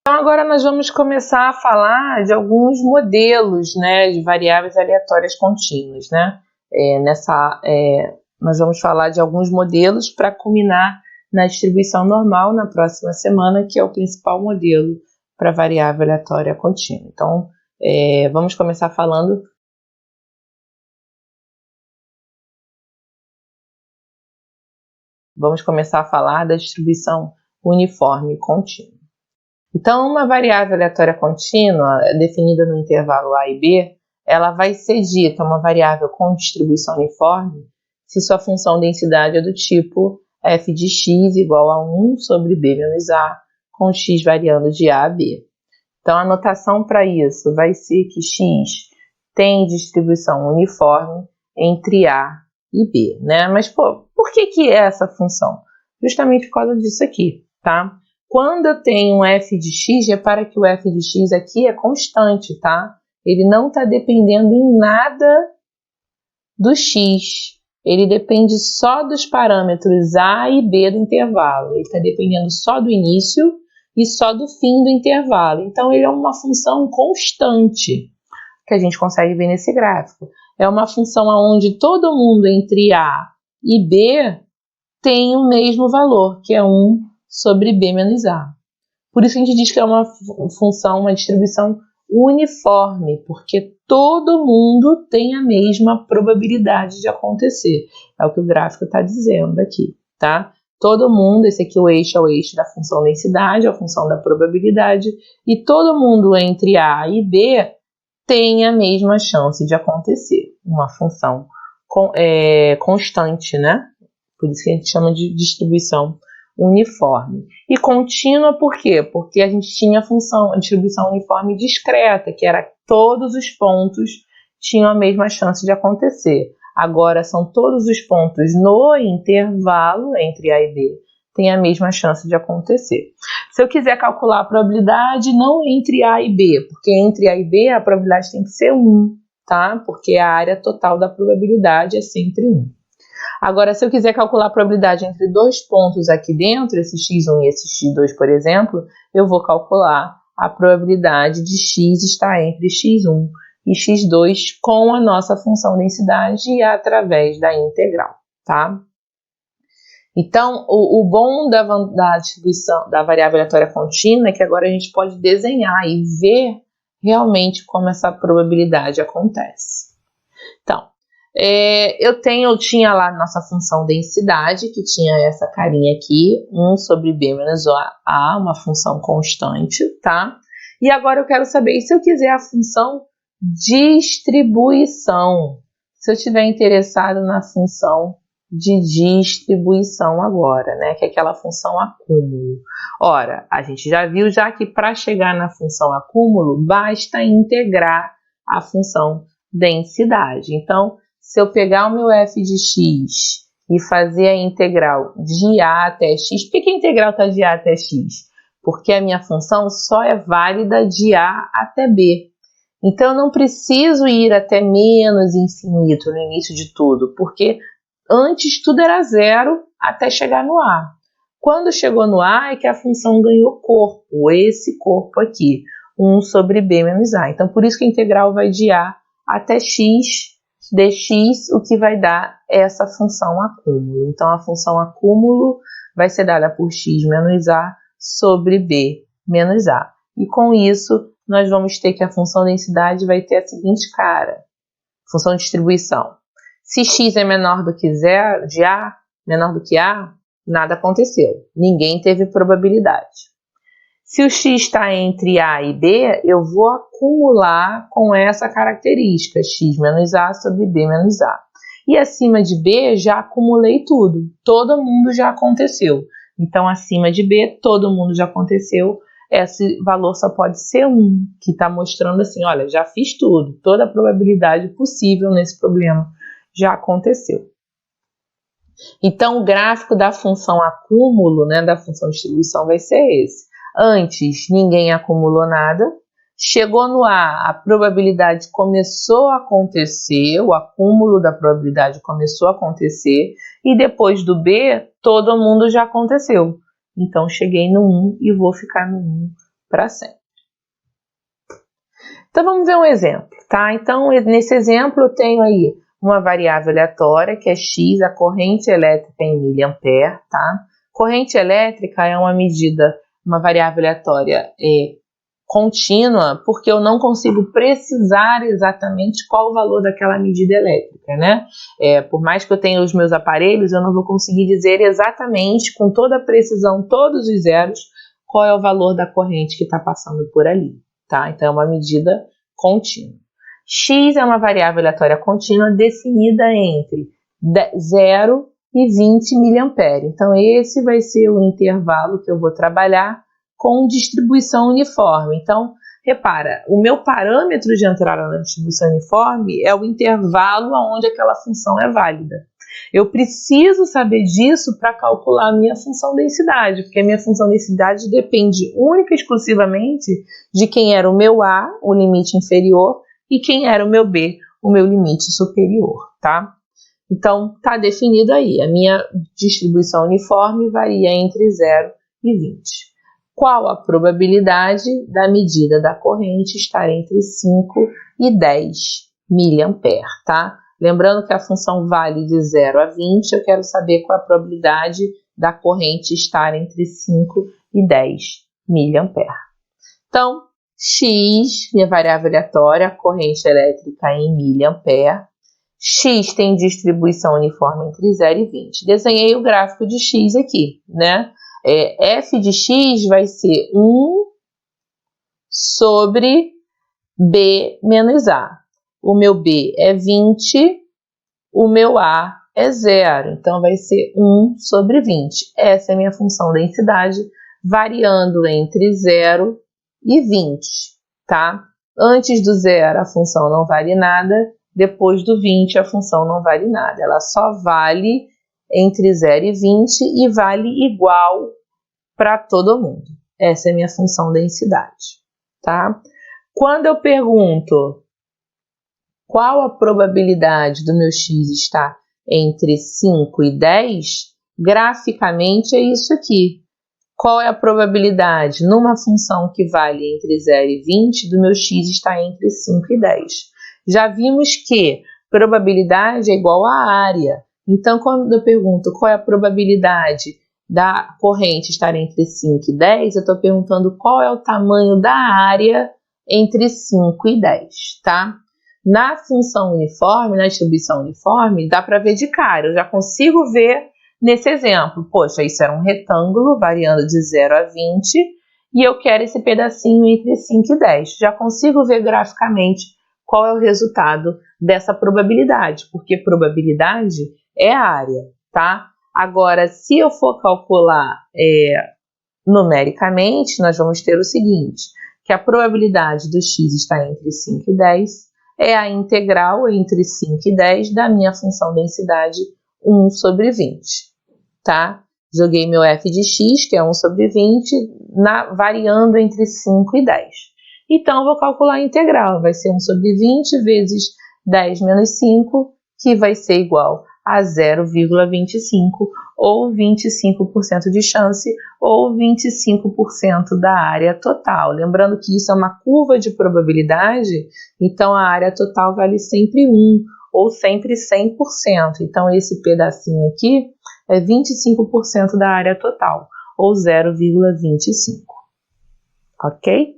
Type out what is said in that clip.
Então agora nós vamos começar a falar de alguns modelos, né, de variáveis aleatórias contínuas, né? Nós vamos falar de alguns modelos para culminar na distribuição normal na próxima semana, que é o principal modelo para variável aleatória contínua. Então, vamos começar falando a falar da distribuição uniforme contínua. Então, uma variável aleatória contínua, definida no intervalo a e b, ela vai ser dita uma variável com distribuição uniforme se sua função densidade é do tipo f de x igual a 1 sobre b menos a, com x variando de a b. Então, a notação para isso vai ser que x tem distribuição uniforme entre a e b, né? Mas, por que é essa função? Justamente por causa disso aqui, tá? Quando eu tenho um f de x, repara que o f de x aqui é constante, tá? Ele não está dependendo em nada do x. Ele depende só dos parâmetros a e b do intervalo. Ele está dependendo só do início e só do fim do intervalo. Então, ele é uma função constante, que a gente consegue ver nesse gráfico. É uma função onde todo mundo entre a e b tem o mesmo valor, que é 1 sobre b menos a. Por isso a gente diz que é uma função, uma distribuição uniforme, porque todo mundo tem a mesma probabilidade de acontecer. É o que o gráfico está dizendo aqui, tá? Todo mundo, esse aqui é o eixo da função densidade, a função da probabilidade, e todo mundo entre a e b tem a mesma chance de acontecer. Uma função constante, né? Por isso que a gente chama de distribuição uniforme. E contínua por quê? Porque a gente tinha a distribuição uniforme discreta, que era todos os pontos tinham a mesma chance de acontecer. Agora são todos os pontos no intervalo entre A e B têm a mesma chance de acontecer. Se eu quiser calcular a probabilidade, não entre A e B, porque entre A e B a probabilidade tem que ser 1, tá? Porque a área total da probabilidade é sempre 1. Agora, se eu quiser calcular a probabilidade entre dois pontos aqui dentro, esse x1 e esse x2, por exemplo, eu vou calcular a probabilidade de x estar entre x1 e x2 com a nossa função densidade através da integral, tá? Então, o bom da distribuição da variável aleatória contínua é que agora a gente pode desenhar e ver realmente como essa probabilidade acontece. Então, eu tinha lá nossa função densidade, que tinha essa carinha aqui, 1 sobre b menos a, uma função constante, tá? E agora eu quero saber, se eu quiser a função distribuição, se eu estiver interessado na função de distribuição agora, né? Que é aquela função acúmulo. Ora, a gente já viu que para chegar na função acúmulo, basta integrar a função densidade. Então, se eu pegar o meu f de x e fazer a integral de a até x, por que a integral está de a até x? Porque a minha função só é válida de a até b. Então, eu não preciso ir até menos infinito no início de tudo, porque antes tudo era zero até chegar no a. Quando chegou no a é que a função ganhou corpo, esse corpo aqui, 1 sobre b menos a. Então, por isso que a integral vai de a até x dx, o que vai dar essa função acúmulo. Então, a função acúmulo vai ser dada por x menos a sobre b menos a. E com isso, nós vamos ter que a função densidade vai ter a seguinte cara, função de distribuição. Se x é menor do que zero, de a, menor do que a, nada aconteceu. Ninguém teve probabilidade. Se o x está entre a e b, eu vou acumular com essa característica, x menos a sobre b menos a. E acima de b, já acumulei tudo. Todo mundo já aconteceu. Então, acima de b, todo mundo já aconteceu. Esse valor só pode ser 1, que está mostrando assim, olha, já fiz tudo. Toda a probabilidade possível nesse problema já aconteceu. Então, o gráfico da função acúmulo, né, da função distribuição, vai ser esse. Antes, ninguém acumulou nada. Chegou no A, a probabilidade começou a acontecer, o acúmulo da probabilidade começou a acontecer. E depois do B, todo mundo já aconteceu. Então, cheguei no 1 e vou ficar no 1 para sempre. Então, vamos ver um exemplo, tá? Então, nesse exemplo, eu tenho aí uma variável aleatória, que é X, a corrente elétrica em miliampere, tá? Corrente elétrica é uma medida, uma variável aleatória contínua, porque eu não consigo precisar exatamente qual o valor daquela medida elétrica, né? Por mais que eu tenha os meus aparelhos, eu não vou conseguir dizer exatamente, com toda a precisão, todos os zeros, qual é o valor da corrente que está passando por ali, tá? Então, é uma medida contínua. X é uma variável aleatória contínua definida entre 0 e 20 mA. Então, esse vai ser o intervalo que eu vou trabalhar com distribuição uniforme. Então, repara, o meu parâmetro de entrada na distribuição uniforme é o intervalo onde aquela função é válida. Eu preciso saber disso para calcular a minha função densidade, porque a minha função densidade depende única e exclusivamente de quem era o meu A, o limite inferior, e quem era o meu B, o meu limite superior, tá? Então, está definido aí. A minha distribuição uniforme varia entre 0 e 20. Qual a probabilidade da medida da corrente estar entre 5 e 10 mA, tá? Lembrando que a função vale de 0 a 20, eu quero saber qual a probabilidade da corrente estar entre 5 e 10 mA. Então, X, minha variável aleatória, corrente elétrica em miliampere. X tem distribuição uniforme entre 0 e 20. Desenhei o gráfico de X aqui, né? F de X vai ser 1 sobre B menos A. O meu B é 20, o meu A é 0. Então, vai ser 1 sobre 20. Essa é a minha função densidade, variando entre 0 e 20, tá? Antes do 0, a função não vale nada. Depois do 20, a função não vale nada. Ela só vale entre 0 e 20 e vale igual para todo mundo. Essa é a minha função densidade, tá? Quando eu pergunto qual a probabilidade do meu x estar entre 5 e 10, graficamente é isso aqui. Qual é a probabilidade numa função que vale entre 0 e 20 do meu x estar entre 5 e 10? Já vimos que probabilidade é igual a área. Então, quando eu pergunto qual é a probabilidade da corrente estar entre 5 e 10, eu estou perguntando qual é o tamanho da área entre 5 e 10, tá? Na função uniforme, na distribuição uniforme, dá para ver de cara. Eu já consigo ver nesse exemplo. Poxa, isso era um retângulo variando de 0 a 20 e eu quero esse pedacinho entre 5 e 10. Já consigo ver graficamente qual é o resultado dessa probabilidade, porque probabilidade é área, tá? Agora, se eu for calcular numericamente, nós vamos ter o seguinte, que a probabilidade do x estar entre 5 e 10 é a integral entre 5 e 10 da minha função densidade 1 sobre 20, tá? Joguei meu f de x, que é 1 sobre 20, variando entre 5 e 10. Então, eu vou calcular a integral. Vai ser 1 sobre 20 vezes 10 menos 5, que vai ser igual a 0,25, ou 25% de chance, ou 25% da área total. Lembrando que isso é uma curva de probabilidade, então a área total vale sempre 1, ou sempre 100%. Então, esse pedacinho aqui é 25% da área total, ou 0,25. Ok?